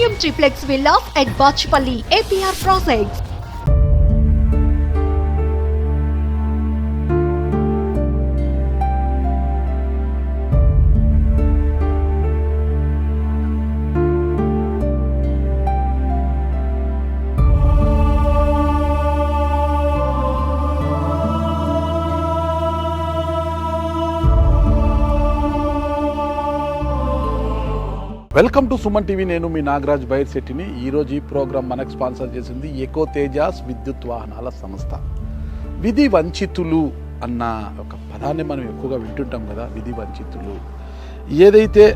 Premium triplex villas at Bachpalli, APR Projects. Welcome to Suman TV. నేను మీ నాగరాజ్ బైర్ శెట్టిని. ఈరోజు ఈ programme మనకు స్పాన్సర్ చేసింది ఎకో తేజాస్ విద్యుత్ వాహనాల సంస్థ. విధి వంచితులు అన్న ఒక పదాన్ని మనం ఎక్కువగా వింటుంటాం కదా. విధి వంచితులు ఏదైతే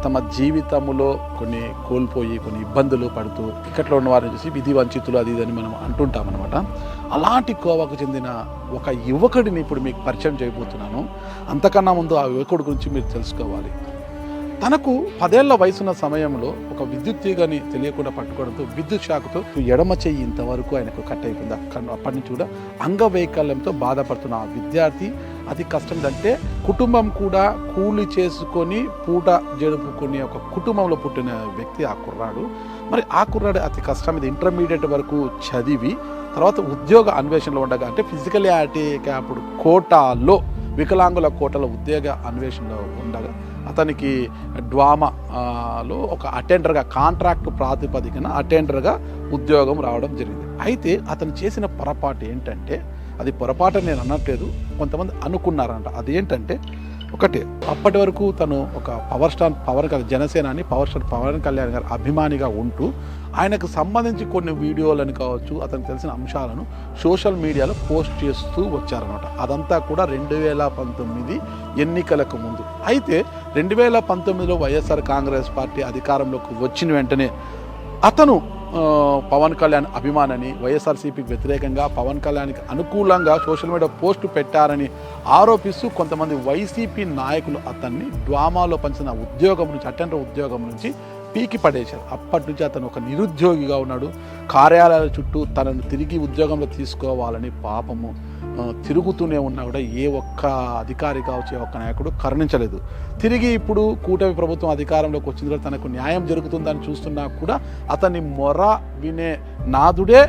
తమ జీవితంలో కొన్ని కోల్పోయి కొన్ని ఇబ్బందులు పడుతూ ఇక్కట్లో ఉన్న వారిని చూసి విధి వంచితులు అది ఇదని మనం అంటుంటాం అనమాట. అలాంటి కోవకు చెందిన ఒక యువకుడిని ఇప్పుడు మీకు పరిచయం చేయబోతున్నాను. అంతకన్నా ముందు ఆ యువకుడి గురించి మీరు తెలుసుకోవాలి. తనకు 10 ఏళ్ల వయసున్న సమయంలో ఒక విద్యుత్ తీగని తెలియకుండా పట్టుకోవడంతో విద్యుత్ షాక్తో ఎడమ చెయ్యి ఇంతవరకు ఆయనకు కట్ అయిపోయింది. అప్పటి నుంచి కూడా అంగవైకల్యంతో బాధపడుతున్న ఆ విద్యార్థి అతి కష్టం అంటే కుటుంబం కూడా కూలి చేసుకొని పూట జరుపుకునే ఒక కుటుంబంలో పుట్టిన వ్యక్తి ఆ కుర్రాడు. మరి ఆ కుర్రాడు అతి కష్టం మీద ఇంటర్మీడియట్ వరకు చదివి తర్వాత ఉద్యోగ అన్వేషణలో ఉండగా అంటే ఫిజికల్ హ్యాండిక్యాప్డ్ కోటాలో వికలాంగుల కోటలో ఉద్యోగ అన్వేషణలో ఉండగా అతనికి డ్వామాలో ఒక అటెండర్గా కాంట్రాక్ట్ ప్రాతిపదికన అటెండర్గా ఉద్యోగం రావడం జరిగింది. అయితే అతను చేసిన పొరపాటు ఏంటంటే, అది పొరపాటు నేను అనట్లేదు, కొంతమంది అనుకున్నారంట. అదేంటంటే ఒకటి, అప్పటి వరకు తను ఒక జనసేనాని పవర్ స్టార్ పవన్ కళ్యాణ్ గారి అభిమానిగా ఉంటూ ఆయనకు సంబంధించి కొన్ని వీడియోలను కావచ్చు అతనికి తెలిసిన అంశాలను సోషల్ మీడియాలో పోస్ట్ చేస్తూ వచ్చారనమాట. అదంతా కూడా 2019 ఎన్నికలకు ముందు. అయితే 2019లో వైఎస్ఆర్ కాంగ్రెస్ పార్టీ అధికారంలోకి వచ్చిన వెంటనే అతను పవన్ కళ్యాణ్ అభిమానని, వైఎస్ఆర్సీపీకి వ్యతిరేకంగా పవన్ కళ్యాణ్కి అనుకూలంగా సోషల్ మీడియా పోస్టు పెట్టారని ఆరోపిస్తూ కొంతమంది వైసీపీ నాయకులు అతన్ని డ్వామాలో పంచిన ఉద్యోగం నుంచి అటెండర్ ఉద్యోగం నుంచి పీకి పడేశారు. అప్పటి నుంచి అతను ఒక నిరుద్యోగిగా ఉన్నాడు. కార్యాలయాల చుట్టూ తనను తిరిగి ఉద్యోగంలో తీసుకోవాలని పాపము తిరుగుతూనే ఉన్నా కూడా ఏ ఒక్క అధికారి కావచ్చు, ఏ ఒక్క నాయకుడు కరుణించలేదు. తిరిగి ఇప్పుడు కూటమి ప్రభుత్వం అధికారంలోకి వచ్చిన తర్వాత తనకు న్యాయం జరుగుతుందని చూస్తున్నా కూడా అతన్ని మొర వినే నాదుడే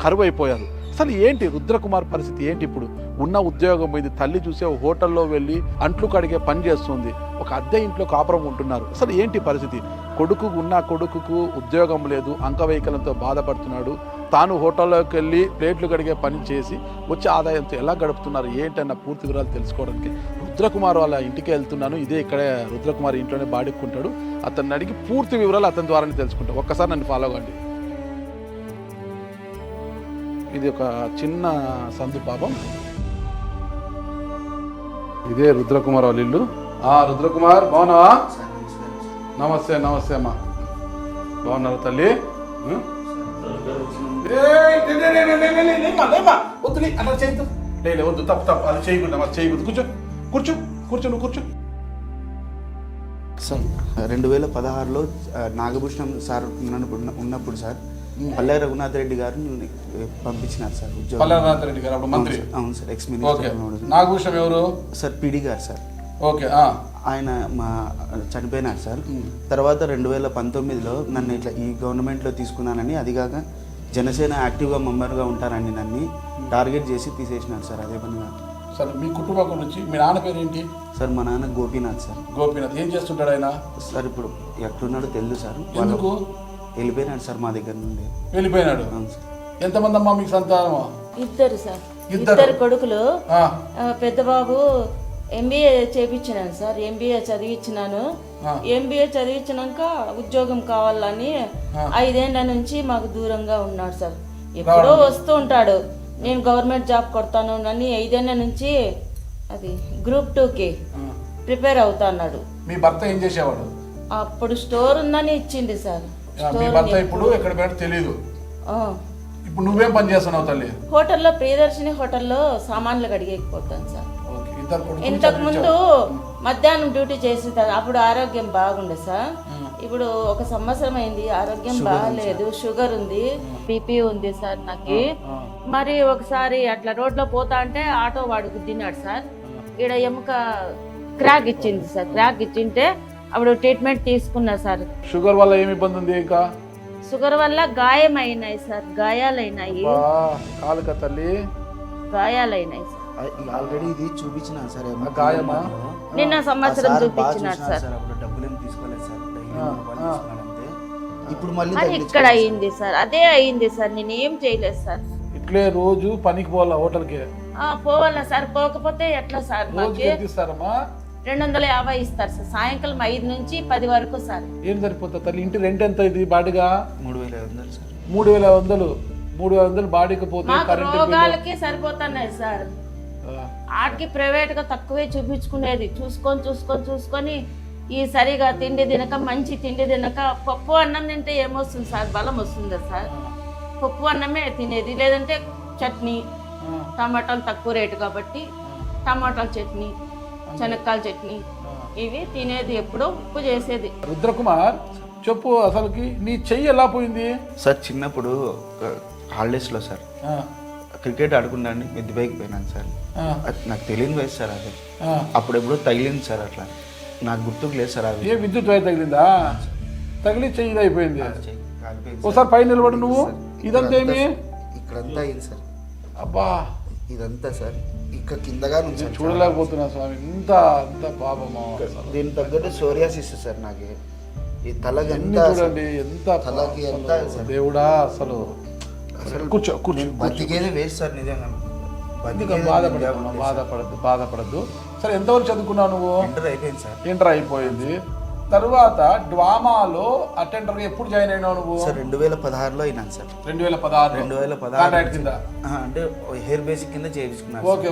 కరువైపోయారు. అసలు ఏంటి రుద్రకుమార్ పరిస్థితి ఏంటి? ఇప్పుడు ఉన్న ఉద్యోగం పోయింది. తల్లి చూసే హోటల్లో వెళ్ళి అంట్లు కడిగే పని చేస్తుంది. ఒక అద్దె ఇంట్లో కాపురం ఉంటున్నారు. అసలు ఏంటి పరిస్థితి? కొడుకుకు ఉద్యోగం లేదు, అంగవైకల్యంతో బాధపడుతున్నాడు. తాను హోటల్లోకి వెళ్ళి ప్లేట్లు కడిగే పని చేసి వచ్చే ఆదాయంతో ఎలా గడుపుతున్నారు ఏంటన్న పూర్తి వివరాలు తెలుసుకోవడానికి రుద్రకుమార్ వాళ్ళ ఇంటికి వెళ్తున్నాను. ఇదే ఇక్కడే రుద్రకుమార్ ఇంట్లోనే బాడుక్కుంటాడు. అతన్ని అడిగి పూర్తి వివరాలు అతని ద్వారానే తెలుసుకుంటాం. ఒక్కసారి నన్ను ఫాలో అవ్వండి. ఇది ఒక చిన్న సందు పాపం. ఇదే రుద్రకుమార్ వాళ్ళ ఇల్లు. రుద్రకుమార్ బాగున్నావా? నమస్తే అమ్మా. బాగున్నారు తల్లి? వద్దు, తప్పు అది చేయకూడదు. కూర్చో నువ్వు కూర్చో. సార్ 2016లో నాగభూషణం సార్ ఉన్నప్పుడు సార్ పల్లె రఘునాథ్ రెడ్డి గారు పంపించినారు సార్ ఉద్యోగం. రఘునాథ్ రెడ్డి గారు మంత్రి? అవును సార్, ఎక్స్ మినిస్టర్. నాగభూషణం ఎవరు సార్? పిడి గారు సార్. ఓకే. ఆయన చనిపోయినారు సార్. తర్వాత 2019లో నన్ను ఇట్లా ఈ గవర్నమెంట్లో తీసుకున్నానని, అదిగాక జనసేన యాక్టివ్గా మెంబర్గా ఉంటారని నన్ను టార్గెట్ చేసి తీసేసినారు సార్. అదే పనిగా సార్. మీ కుటుంబం గురించి మీ నాన్న పేరు ఏంటి? సార్ మా నాన్న గోపీనాథ్ సార్. గోపీనాథ్ ఏం చేస్తుంటాడు ఆయన? సార్ ఇప్పుడు ఎట్లున్నాడో తెలియదు సార్. ఎందుకు వెళ్ళిపోయినాడు సార్ మా దగ్గర నుండి? వెళ్ళిపోయినాడు. ఎంతమంది అమ్మా మీకు సంతానం? ఇద్దరు సార్. ఇద్దరు కొడుకులు. పెద్ద బాబు MBA చేయించినాను సార్. MBA చదివించినాను. MBA చదివించినాక ఉద్యోగం కావాలని 5 ఏళ్ల నుంచి మాకు దూరంగా ఉన్నాడు సార్. ఎప్పుడో వస్తూ ఉంటాడు, నేను గవర్నమెంట్ జాబ్ కొడతాను అని 5 ఏళ్ల నుంచి అది Group 2కి ప్రిపేర్ అవుతా అన్నాడు. మీ భర్త ఏం చేసేవాడు? అప్పుడు స్టోర్ ఉందని ఇచ్చింది సార్. మీ భర్త ఇప్పుడు ఎక్కడ పోయాడో తెలియదు. ఇప్పుడు నువ్వేం పని చేస్తున్నావు తల్లి? హోటల్లో, ప్రియదర్శిని హోటల్లో సామాన్లు కడిగేకపోతాను సార్. ఇంతకు ముందు మధ్యాహ్నం డ్యూటీ చేసేదాన్ని. అప్పుడు ఆరోగ్యం బాగుండే సార్. ఇప్పుడు 1 సంవత్సరం అయింది, ఆరోగ్యం బాగాలేదు. షుగర్ ఉంది, BP ఉంది సార్ నాకు. మరి ఒకసారి అట్లా రోడ్లో పోతా అంటే ఆటో వాడు గుద్దినాడు సార్. ఈడ ఎముక క్రాక్ ఇచ్చింది సార్. క్రాక్ ఇచ్చింటే అప్పుడు ట్రీట్మెంట్ తీసుకున్నా సార్. షుగర్ వల్ల ఏమి ఇబ్బంది ఉంది? ఇంకా షుగర్ వల్ల గాయమైనాయి సార్, గాయాలైనాయి, కాలుక తల్లి గాయాలైనాయి సార్. ఆల్రెడీ ఇది చూపించిన సార్ గాయమా? నిన్న సంవత్సరం చూపించినారు సార్. అప్పుడు డబ్బులు ఏం తీసుకోలేదు సార్, అంతే. ఇప్పుడు మళ్ళీ అది ఇక్కడ అయింది సార్, అదే అయింది సార్, నేను ఏం చేయలేదు సార్. ఇట్లే రోజు పనికి పోవాలా హోటల్కి? పోవాలా సార్, పోకపోతే ఎట్లా సార్? మాకు ఇస్తారమ్మా 250 ఇస్తారు సార్, సాయంకాలం 5 నుంచి 10 వరకు సార్. ఏం సరిపోతుంది తల్లి? ఇంటి రెంట్ ఎంత ఇది బాడిగా? 3500 సార్. 3500 బాడీకి పోతే మాకు రోగాలకి సరిపోతున్నాయి సార్. ఆడికి ప్రైవేట్ గా తక్కువే చూపించుకునేది, చూసుకొని ఈ సరిగా తిండి తినక, మంచి తిండి తినక, పప్పు అన్నం తింటే ఏమొస్తుంది సార్? బలం వస్తుందా సార్? పప్పు అన్నమే తినేది, లేదంటే చట్నీ, టమాటాలు తక్కువ రేటు కాబట్టి టమాటాల చట్నీ, శనక్కాయల చట్నీ ఇవి తినేది, ఎప్పుడో ఉప్పు చేసేది. రుద్రకుమార్ చెప్పు, అసలుకి నీ చెయ్యి ఎలా పోయింది? సార్ చిన్నప్పుడు హాలిడేస్లో సార్ క్రికెట్ ఆడుకున్నాను, మిద్దిపైకి పోయినాను సార్. నాకు తెలియని వయసు సార్ అది. అప్పుడు ఎప్పుడో తగిలింది సార్, అట్లా నాకు గుర్తుకు లేదు సార్. అది ఏ విద్యుత్ వైర్ తగిలిందా? తగిలి చెయ్యి అయిపోయింది. ఒకసారి పైన నిలబడు నువ్వు. ఇదంతా ఏమి? ఇక్కడంతా అయింది సార్. అబ్బా ఇదంతా సార్ ఇక్కడ కిందగా నుంచి చూడలేకపోతున్నా స్వామి, ఇంత అంత పాపమా. దీని తగ్గట్టు సోరియాసిస్ సార్ నాకు. ఈ తలకి చూడండి ఎంత తలకి ఎంత దేవుడా. అసలు కూర్చో బతికేది వేస్ట్ సార్, నిజంగా బాధపడద్దు. సరే ఎంతవరకు చదువుకున్నావు నువ్వు? ఇంటర్ అయిపోయింది సార్. ఇంటర్ అయిపోయింది. తర్వాత డ్రామాలో అటెండర్ ఎప్పుడు జాయిన్ అయినావు నువ్వు? సార్ 2016లో అయినాను సార్. 2016 కింద అంటే హెయిర్ బేసిక్ కింద చేయించుకున్నాను. ఓకే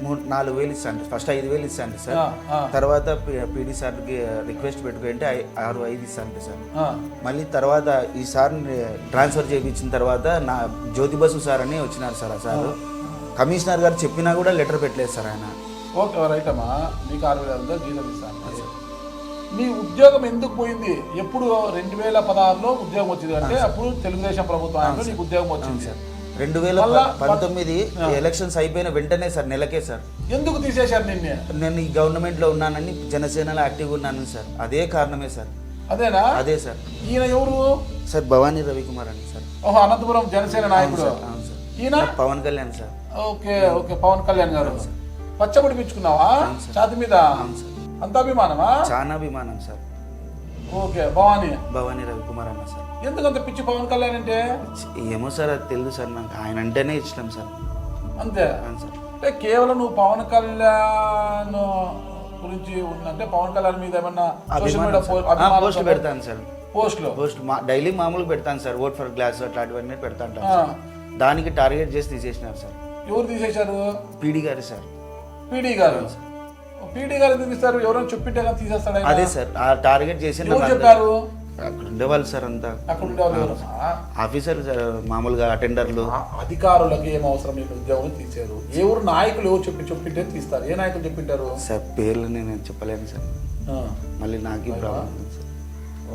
4,000 ఇస్తాను. ఫస్ట్ 5,000 ఇస్తాను సార్. తర్వాత పీడీ సార్కి రిక్వెస్ట్ పెట్టుకుంటే 6,500 ఇస్తాను సార్. మళ్ళీ తర్వాత ఈ సార్ని ట్రాన్స్ఫర్ చేయించిన తర్వాత నా జ్యోతి బసు సార్ అని వచ్చినారు సార్. ఆ సార్ కమిషనర్ గారు చెప్పినా కూడా లెటర్ పెట్టలేదు సార్ ఆయన. ఓకే రైట్ అమ్మా, నీకు 6,500 జీతం ఇస్తాను. నీ ఉద్యోగం ఎందుకు పోయింది? ఎప్పుడు? 2016లో ఉద్యోగం వచ్చింది అంటే అప్పుడు తెలుగుదేశం ప్రభుత్వం నీకు ఉద్యోగం వచ్చింది సార్. 2019 ఎలక్షన్స్ అయిపోయిన వెంటనే సార్, నెలకే సార్. ఎందుకు తీసేశారు నిన్నే? నేను ఈ గవర్నమెంట్లో ఉన్నానని, జనసేనలో యాక్టివ్గా ఉన్నాను సార్. అదే కారణమే సార్. అదేనా? అదే సార్. ఈయన ఎవరు సార్? భవానీ రవికుమార్ అని సార్. ఓహో, అనంతపురం జనసేన నాయకుడు. అవును సార్. ఈయన పవన్ కళ్యాణ్ సార్. ఓకే పవన్ కళ్యాణ్ గారు. పచ్చబడి పిచ్చుకున్నావా ఛాతి మీద? అంత అభిమానమా? చాలా అభిమానం సార్. ఓకే భవానీ రవికుమార్ అన్న సార్. ఎందుకంత పిచ్చి పవన్ కళ్యాణ్ అంటే? ఏమో సార్, అది తెలియదు సార్ నాకు. ఆయన అంటేనే ఇష్టం సార్. అంతే సార్. అంటే కేవలం నువ్వు పవన్ కళ్యాణ్ గురించి ఉందంటే పవన్ కళ్యాణ్ మీద ఏమన్నా పోస్ట్ పెడతాను సార్. పోస్ట్ డైలీ మామూలుగా పెడతాను సార్. ఓట్ ఫర్ గ్లాస్ అట్లాంటివన్నీ పెడతాను సార్. దానికి టార్గెట్ చేసి తీసేసినారు సార్. ఎవరు తీసేశారు? పీడీ గారు సార్. పీడీ గారు ఎందుకు ఇస్తారు? ఎవరైనా చెప్పింటే తీసేస్తాడు? అదే సార్, ఆ టార్గెట్ చేసి చెప్పారు. అక్కడ ఉండేవాళ్ళు సార్, అంతా అక్కడ ఉండేవాళ్ళు ఆఫీసర్లు సార్, మామూలుగా అటెండర్లు. అధికారులకు ఏం అవసరం మీకు ఉద్యోగం తీసారు? ఎవరు నాయకులు ఎవరు చెప్పింటే తీస్తారు? ఏ నాయకులు చెప్పింటారు సార్? పేర్లు నేను చెప్పలేను సార్, మళ్ళీ నాకు ప్రాబ్లం సార్.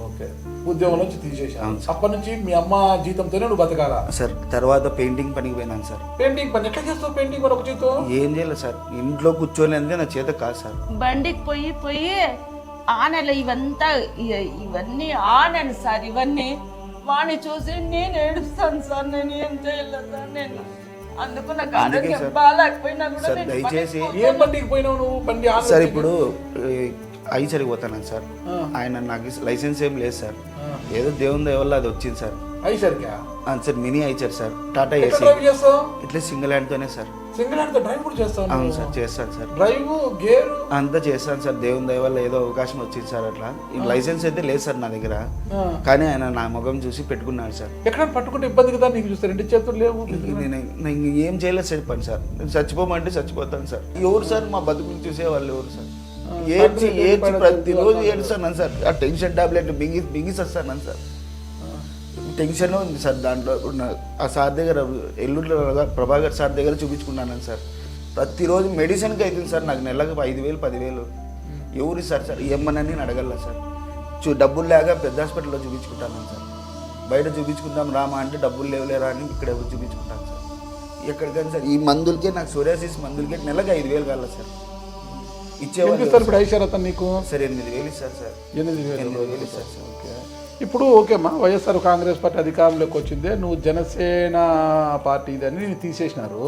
ఓకే, ఉద్యోగం నుంచి తీసేసాను. అప్పటి నుంచి మీ అమ్మ జీతంతోనే నువ్వు బతకాలా సార్? తర్వాత పెయింటింగ్ పనికి పోయినాను సార్. పెయింటింగ్ పని ఎట్లా చేస్తావు? పెయింటింగ్ పని ఒక జీతం ఏం చేయలేదు సార్. ఇంట్లో కూర్చొని అంటే నా చేత కాదు సార్. బండికి పోయి ఆనెల ఇవన్నీ ఆనను సార్. ఇవన్నీ వాడిని చూసి నేను ఏడుస్తాను సార్. నేను ఏం చేయలేదు సార్. నేను అందుకు నాకు ఆరోగ్యం బాగాలేకపోయినా కూడా దయచేసి ఏ బండికి పోయినావు నువ్వు? బండి సార్ ఇప్పుడు ఐచరికి పోతాను సార్. ఆయన నాకు లైసెన్స్ ఏం లేదు సార్. ఏదో దేవుని దయ వల్ల అది వచ్చింది సార్. ఐచర్కా sir? Mini Eicher sir, Tata AC. ఇట్లా సింగిల్ హ్యాండ్తోనే సార్. సింగిల్ హ్యాండ్ డ్రైవ్ కూడా చేస్తాను? అవును సార్, చేస్తాను సార్. డ్రైవ్ గేర్ అంతా చేస్తాను సార్. దేవుని దయ వల్ల ఏదో అవకాశం వచ్చింది సార్. అట్లా లైసెన్స్ అయితే లేదు సార్ నా దగ్గర, కానీ ఆయన నా ముఖం చూసి పెట్టుకున్నాడు సార్. ఎక్కడ పట్టుకుంటే ఇబ్బంది కదా నీకు? చూస్తే 2 చేతులు లేవు. నేను ఏం చేయలేదు సార్ పని సార్. నేను చచ్చిపోమంటే చచ్చిపోతాను సార్. ఎవరు సార్ మా బతుకులు చూసే వాళ్ళు ఎవరు సార్? ఏడ్చి ప్రతిరోజు ఏడుస్తాను సార్. ఆ టెన్షన్ టాబ్లెట్ బిగిస్తాను సార్. టెన్షన్ ఉంది సార్. దాంట్లో ఆ సార్ దగ్గర ఎల్లుండిలో ప్రభాకర్ సార్ దగ్గర చూపించుకున్నాను సార్. ప్రతిరోజు మెడిసిన్కి అవుతుంది సార్. నాకు నెలకు 5,000 10,000 ఎవరు సార్? ఏమన్నా నేను అడగల సార్. డబ్బులు లేక పెద్ద హాస్పిటల్లో చూపించుకుంటాను సార్. బయట చూపించుకుంటాం రామా అంటే డబ్బులు లేవులేరా అని ఇక్కడ ఎవరు చూపించుకుంటాను సార్. ఎక్కడికైనా సార్ ఈ మందులకే, నాకు సోరియాసిస్ మందులకే నెలకు 5,000 కావాలి సార్. ఇచ్చేవాళ్ళు ఇస్తారు ఇప్పుడు ఐశ్వర్య అతను నీకు సార్ 8,000 ఇస్తారు సార్ 8,000 ఇస్తారు సార్. ఓకే. ఇప్పుడు ఓకేమ్మా, వైఎస్ఆర్ కాంగ్రెస్ పార్టీ అధికారంలోకి వచ్చిందే, నువ్వు జనసేన పార్టీ ఇదని తీసేసినారు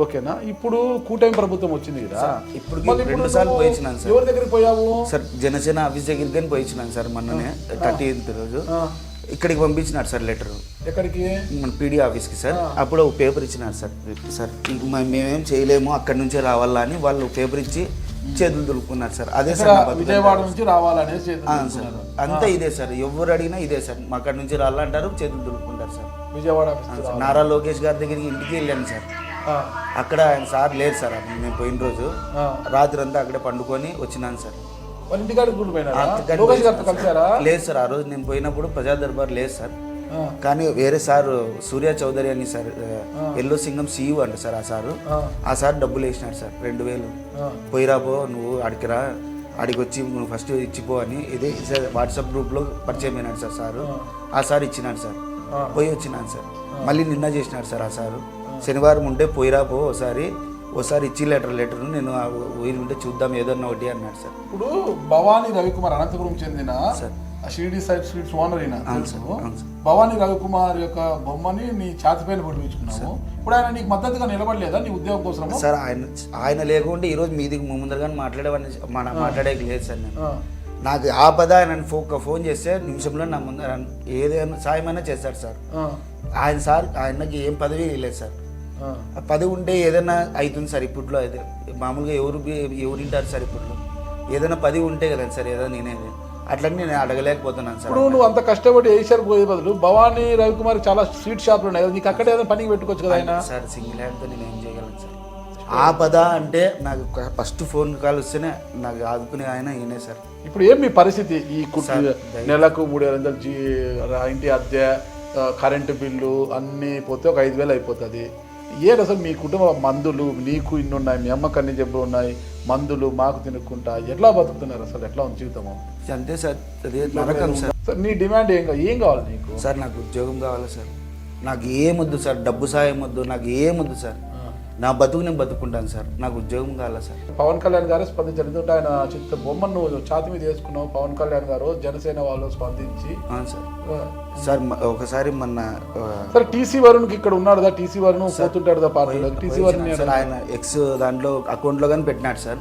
ఓకేనా. ఇప్పుడు కూటమి ప్రభుత్వం వచ్చింది కదా, ఇప్పుడు మళ్ళీ 2 సార్లు పోయించినాను సార్. ఎవరి దగ్గరికి పోయావు సార్ జనసేన ఆఫీస్ దగ్గరికి కానీ పోయించినాను సార్ మొన్ననే 30th రోజు. ఇక్కడికి పంపించినారు సార్ లెటర్, ఎక్కడికి? మన పీడీ ఆఫీస్కి సార్. అప్పుడు ఒక పేపర్ ఇచ్చినారు సార్. సార్ మేమేం చేయలేము, అక్కడి నుంచే రావాలా అని వాళ్ళు పేపర్ ఇచ్చి చేతులు దులుపుకున్నారు సార్. అదే సార్ విజయవాడ నుంచి రావాలనేసి సార్, అంతా ఇదే సార్. ఎవరు అడిగినా ఇదే సార్, మా అక్కడి నుంచి రావాలంటారు, చేతులు దులుపుకుంటారు సార్. విజయవాడ నారా లోకేష్ గారి దగ్గరికి ఇంటికి వెళ్ళాను సార్. అక్కడ ఆయన సార్ లేరు సార్. నేను పోయిన రోజు రాత్రి అంతా అక్కడే పండుకొని వచ్చినాను సార్. లేదు సార్, ఆ రోజు నేను పోయినప్పుడు ప్రజా దర్బార్ లేదు సార్. కానీ వేరే సార్ సూర్య చౌదరి అని సార్, ఎల్లో సింగం సీఈఓ అంట సార్. ఆ సార్ డబ్బులు వేసినాడు సార్ 2,000. పోయిరాబో నువ్వు అడిగిరా, అడిగి వచ్చి నువ్వు ఫస్ట్ ఇచ్చిపో అని ఇదే సార్ వాట్సాప్ గ్రూప్లో పరిచయం అయినాడు సార్. ఆ సార్ ఇచ్చినాడు సార్. పోయి వచ్చినాను సార్. మళ్ళీ నిన్న చేసినాడు సార్ ఆ సారు. శనివారం ఉంటే పోయిరాపో ఓసారి ఇచ్చి లెటర్ నేను ఊరి ఉంటే చూద్దాం ఏదన్నా ఒకటి అన్నాడు సార్. ఇప్పుడు భవానీ రవికుమార్ అనంతపురం చెందిన షిరిడి సైడ్ స్వీట్స్ ఓనర్ అయినా భవానీ రవికుమార్ యొక్క బొమ్మని నీ ఛాతిపైన పొడిపించుకున్నావు. ఇప్పుడు ఆయన నీకు మద్దతుగా నిలబడలేదా నీ ఉద్యోగం కోసం? సార్ ఆయన లేకుంటే ఈరోజు మీది ముందరగానే మాట్లాడేది లేదు సార్. నేను నాకు ఆపద ఆయన ఫోన్ చేస్తే నిమిషంలో నా ముందర ఏదైనా సాయమైనా చేస్తాడు సార్. ఆయనకి ఏం పదవి లేదు సార్. పదవి ఉంటే ఏదైనా అవుతుంది సార్. ఇప్పట్లో అయితే మామూలుగా ఎవరు వింటారు సార్. ఇప్పట్లో ఏదైనా పదవి ఉంటే కదా సార్ ఏదైనా నేనేది అట్లని నేను అడగలేకపోతున్నాను సార్. ఇప్పుడు నువ్వు అంత కష్టపడి ఏషియర్ పోయే బదులు భవానీ రవికుమార్ చాలా స్వీట్ షాప్లు ఉన్నాయి కదా, నీకు అక్కడ ఏదైనా పనికి పెట్టుకోవచ్చు కదా ఆయన. సార్ సింగిల్ హ్యాండ్తో నేను ఏం చేయగలను సార్. ఆపద అంటే నాకు ఫస్ట్ ఫోన్ కాల్ వస్తేనే నాకు ఆదుకునే ఆయన ఈయనే సార్. ఇప్పుడు ఏం మీ పరిస్థితి? ఈ నెలకు 3,500 ఇంటి అద్దె, కరెంటు బిల్లు అన్నీ పోతే ఒక 5,000 అయిపోతుంది. ఏడు అసలు మీ కుటుంబ మందులు, నీకు ఇన్ని ఉన్నాయి, మీ అమ్మకు అన్ని జబ్బులు ఉన్నాయి, మందులు మాకు తినుక్కుంటా ఎట్లా బతుకుతున్నారు? అసలు ఎట్లా ఉంది జీవితము? అంతే సార్, అదే నరకం సార్. నీ డిమాండ్ ఏం కావాలి నీకు? సార్ నాకు ఉద్యోగం కావాలి సార్. నాకు ఏమొద్దు సార్, డబ్బు సాయం వద్దు, నాకు ఏమొద్దు సార్. నా బతుకు నేను బతుకుంటాను సార్, నాకు ఉద్యోగం కావాలా సార్. పవన్ కళ్యాణ్ గారు స్పందించారు. ఎందుకంటే ఆయన చిత్త బొమ్మను ఛాతి మీద వేసుకున్నావు. పవన్ కళ్యాణ్ గారు జనసేన వాళ్ళు స్పందించి సార్ ఒకసారి మొన్న సార్ టీసీ వరుణ్కి ఇక్కడ ఉన్నాడు, టీసీ వరుణ్ పోతుంటాడు పార్టీలో. టీసీ వరుణ్ ఆయన ఎక్స్ దాంట్లో అకౌంట్లో కానీ పెట్టినాడు సార్.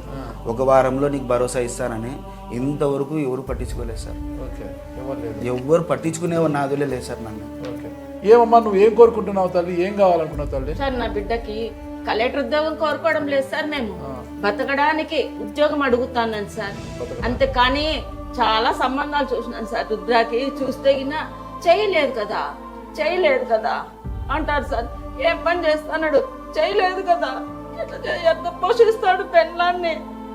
ఒక వారంలో నీకు భరోసా ఇస్తానని. ఇంతవరకు ఎవరు పట్టించుకోలేదు సార్. ఎవరు పట్టించుకునే నాదులే లేదు సార్ నన్ను. ఏమమ్మా నువ్వు ఏం కోరుకుంటున్నావు తల్లి? ఏం కావాలనుకున్నావు తల్లి? సార్ నా బిడ్డకి కలెక్టర్ ఉద్యోగం కోరుకోవడం లేదు సార్. మేము బతకడానికి ఉద్యోగం అడుగుతాను సార్. అంతేకాని చాలా సంబంధాలు చూసినాను సార్. రుద్రాకి చూస్తే గినా చేయలేదు కదా అంటారు సార్. ఏం పని చేస్తాడు? చేయలేదు కదా, ఎట్లా పోషిస్తాడు పెళ్ళాన్ని?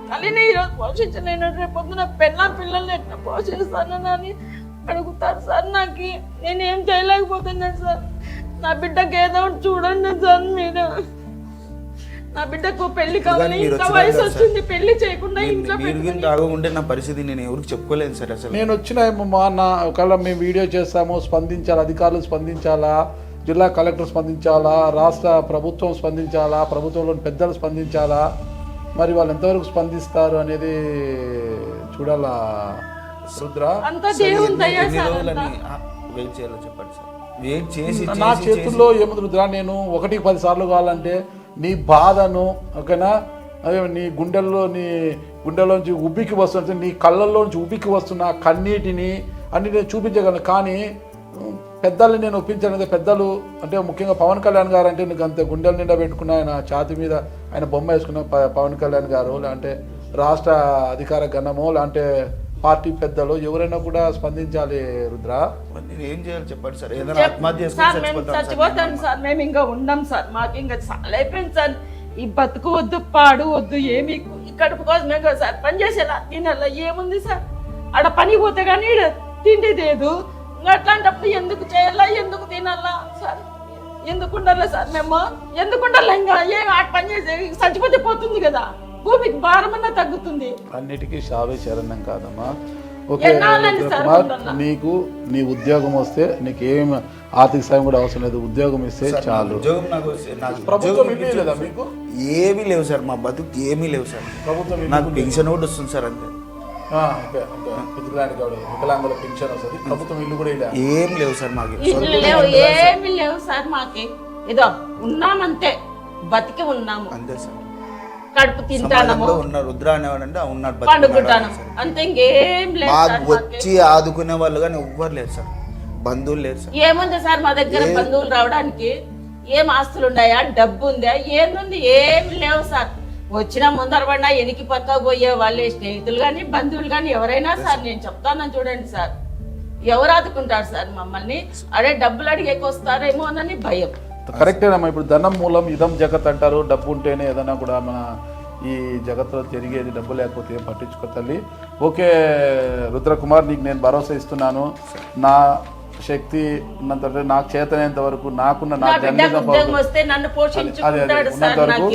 కలిని ఈరోజు పోషించలేను, రేపు పొద్దున పిల్లల్ని ఎట్లా పోషిస్తానని అడుగుతారు సార్. నాకు నేనేం చేయలేకపోతున్నాను సార్. నా బిడ్డకి ఏదో చూడండి సార్ మీరు. నా బిడ్డకు పెళ్లి కావాలి, ఇంత వయసు వచ్చింది, పెళ్లి చేయకుండా ఇంట్లో రాకుంటే నా పరిస్థితి నేను ఎవరికి చెప్పుకోలేను సార్. అసలు నేను వచ్చినామమ్మా, ఒకవేళ మేము వీడియో చేస్తాము, స్పందించాలి, అధికారులు స్పందించాలా, జిల్లా కలెక్టర్ స్పందించాలా, రాష్ట్ర ప్రభుత్వం స్పందించాలా, ప్రభుత్వంలోని పెద్దలు స్పందించాలా, మరి వాళ్ళు ఎంతవరకు స్పందిస్తారు అనేది చూడాలా రుద్ర. నా చేతుల్లో ఏముంది రుద్ర? నేను 1కి 10 సార్లు కావాలంటే నీ బాధను ఓకేనా, అదే నీ గుండెల్లోంచి ఉబ్బికి వస్తుంటే, నీ కళ్ళల్లోంచి ఉబ్బికి వస్తున్న కన్నీటిని అన్ని నేను చూపించగలను. కానీ పెద్దల్ని నేను ఒప్పించాను. పెద్దలు అంటే ముఖ్యంగా పవన్ కళ్యాణ్ గారు అంటే నీకు అంత గుండెల నిండా పెట్టుకున్న ఆయన ఛాతి మీద ఆయన బొమ్మ వేసుకున్న పవన్ కళ్యాణ్ గారు, లేదంటే రాష్ట్ర అధికార గణము, లేదంటే పార్టీ పెద్దలు ఎవరైనా కూడా స్పందించాలి రుద్ర. ఏం చేయాలి చెప్పండి సార్. చచ్చిపోతాను సార్, మేము ఇంకా ఉండం సార్. మాకు ఇంకా చాలా అయిపోయింది సార్. ఈ బతుకు వద్దు, పాడు వద్దు, ఏమి కడుపు కోసమే కదా సార్ పని చేసేలా. తినాలా ఏముంది సార్? ఆడ పని పోతే కానీ తిండి లేదు. ఇంకా అట్లాంటప్పుడు ఎందుకు చేయాలా, ఎందుకు తినాలా సార్? ఎందుకు ఉండాలా సార్? మేము ఎందుకు ఉండాలా? ఇంకా ఏ ఆట పని చేసే చచ్చిపోతే పోతుంది కదా, భూమికి భారమన్నా తగ్గుతుంది. అన్నిటికీ షావే శరణం కాదమ్మా. ఓకే ఎన్నాళ్ళని సార్ కుమార్, ఉంటున్నా? నీకు నీ ఉద్యోగం వస్తే నీకు ఏం ఆర్థిక సాయం కూడా అవసరం లేదు, ఉద్యోగం ఇస్తే చాలు. ఉద్యోగం నాకు ప్రభుత్వం ఉద్యోగం ఇవ్వలేదు లేదా మీకు? ఏమీ లేవు సార్, మా బతుకు ఏమీ లేవు సార్. ప్రభుత్వం నాకు పెన్షన్ కూడా వస్తుంది సార్ అంతే. వికలాంగుల పెన్షన్ వస్తుంది, ప్రభుత్వం ఇల్లు కూడా ఇలా ఏం లేవు సార్ మాకు. ఇల్లు లేవు, ఏమి లేవు సార్ మాకి. ఏదో ఉన్నామంతే, బతికి ఉన్నాము, అంతే సార్. కడుపు తింటాము, ఉన్నారు రుద్ర అనేవాడంటే ఉన్నాడు, పండుకుంటాను, అంతే. ఇంకేం లేదు సార్ మాకు వచ్చి ఆదుకునే వాళ్ళు కానీ ఎవ్వరు లేరు సార్, బంధువులు లేరు సార్. ఏముంది సార్ మా దగ్గర బంధువులు రావడానికి? ఏం ఆస్తులు ఉన్నాయా, డబ్బు ఉందా, ఏంది? ఏమి లేవు సార్. వచ్చిన ముందర పడినా ఎనికి పక్క పోయే వాళ్ళే, స్నేహితులు కానీ బంధువులు కానీ ఎవరైనా సార్. నేను చెప్తాను చూడండి సార్, ఎవరు ఆదుకుంటారు సార్ మమ్మల్ని? అడే డబ్బులు అడిగేకి వస్తారేమో అని భయం. కరెక్టేనమ్మా. ఇప్పుడు ధనం మూలం ఇదం జగత్ అంటారు. డబ్బు ఉంటేనే ఏదైనా కూడా మన ఈ జగత్తులో తిరిగేది, డబ్బు లేకపోతే ఏం పట్టించుకో తల్లి. ఓకే రుద్రకుమార్, నీకు నేను భరోసా ఇస్తున్నాను. నా శక్తి ఉన్నంత, నాకు చేతనైనంత వరకు, నాకున్న నా ఉద్యోగం వస్తే నన్ను పోషించుకుంటాడు సార్. నాకు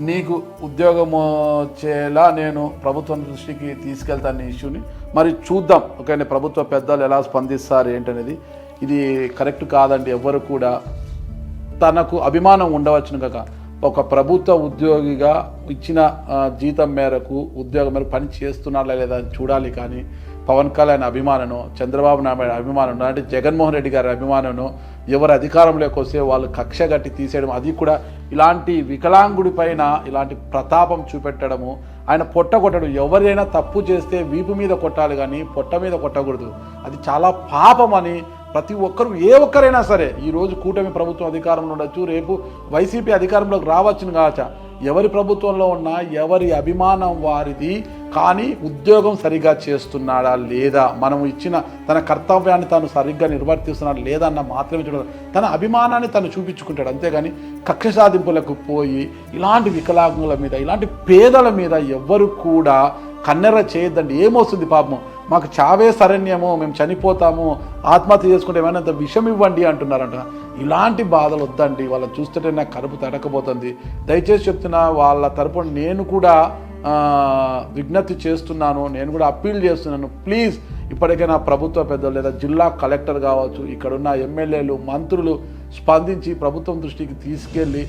నీకు ఉద్యోగం వచ్చేలా నేను ప్రభుత్వం దృష్టికి తీసుకెళ్తాను ఈ ఇష్యూని. మరి చూద్దాం, ఓకే ప్రభుత్వ పెద్దలు ఎలా స్పందిస్తారు ఏంటనేది. ఇది కరెక్ట్ కాదండి. ఎవ్వరు కూడా తనకు అభిమానం ఉండవచ్చును కాక ఒక ప్రభుత్వ ఉద్యోగిగా ఇచ్చిన జీతం మేరకు ఉద్యోగం మేరకు పని చేస్తున్నాడా లేదా అని చూడాలి. కానీ పవన్ కళ్యాణ్ అభిమానను, చంద్రబాబు నాయుడు అభిమానం, అంటే జగన్మోహన్ రెడ్డి గారి అభిమానను ఎవరు అధికారంలోకి వస్తే వాళ్ళు కక్ష గట్టి తీసేయడం, అది కూడా ఇలాంటి వికలాంగుడి పైన ఇలాంటి ప్రతాపం చూపెట్టడము, ఆయన పొట్ట కొట్టడం. ఎవరైనా తప్పు చేస్తే వీపు మీద కొట్టాలి కానీ పొట్ట మీద కొట్టకూడదు. అది చాలా పాపం అని ప్రతి ఒక్కరు, ఏ ఒక్కరైనా సరే, ఈరోజు కూటమి ప్రభుత్వం అధికారంలో ఉండొచ్చు, రేపు వైసీపీ అధికారంలోకి రావచ్చును కావచ్చా, ఎవరి ప్రభుత్వంలో ఉన్నా ఎవరి అభిమానం వారిది. కానీ ఉద్యోగం సరిగ్గా చేస్తున్నాడా లేదా, మనం ఇచ్చిన తన కర్తవ్యాన్ని తాను సరిగ్గా నిర్వర్తిస్తున్నాడా లేదా అన్న మాత్రమే చూడాలి. తన అభిమానాన్ని తను చూపించుకుంటాడు, అంతేగాని కక్ష సాధింపులకు పోయి ఇలాంటి వికలాంగుల మీద, ఇలాంటి పేదల మీద ఎవ్వరు కూడా కన్నెర చేయొద్దండి. ఏమొస్తుంది పాపం, మాకు చావే శరణ్యము, మేము చనిపోతాము, ఆత్మహత్య చేసుకుంటే ఏమైనా విషం ఇవ్వండి అంటున్నారంట. ఇలాంటి బాధలు వద్దండి. వాళ్ళని చూస్తుంటే నాకు కడుపు తడకపోతుంది. దయచేసి చెప్తున్నా, వాళ్ళ తరపున నేను కూడా విజ్ఞప్తి చేస్తున్నాను, నేను కూడా అప్పీల్ చేస్తున్నాను. ప్లీజ్ ఇప్పటికైనా ప్రభుత్వ పెద్దలు లేదా జిల్లా కలెక్టర్ కావచ్చు, ఇక్కడున్న ఎమ్మెల్యేలు, మంత్రులు స్పందించి ప్రభుత్వం దృష్టికి తీసుకెళ్ళి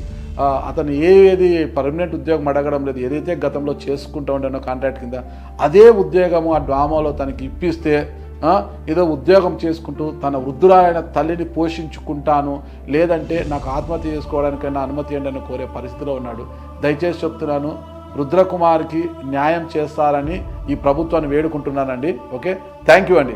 అతను ఏది పర్మనెంట్ ఉద్యోగం అడగడం లేదు, ఏదైతే గతంలో చేసుకుంటూ ఉండేనో కాంట్రాక్ట్ కింద అదే ఉద్యోగము ఆ డ్రామాలో తనకి ఇప్పిస్తే ఏదో ఉద్యోగం చేసుకుంటూ తన వృద్ధురాలైన తల్లిని పోషించుకుంటాను, లేదంటే నాకు ఆత్మహత్య చేసుకోవడానికైనా అనుమతి ఏంటని కోరే పరిస్థితిలో ఉన్నాడు. దయచేసి చెప్తున్నాను, రుద్రకుమార్కి న్యాయం చేస్తారని ఈ ప్రభుత్వాన్ని వేడుకుంటున్నానండి. ఓకే, థ్యాంక్ యూ అండి.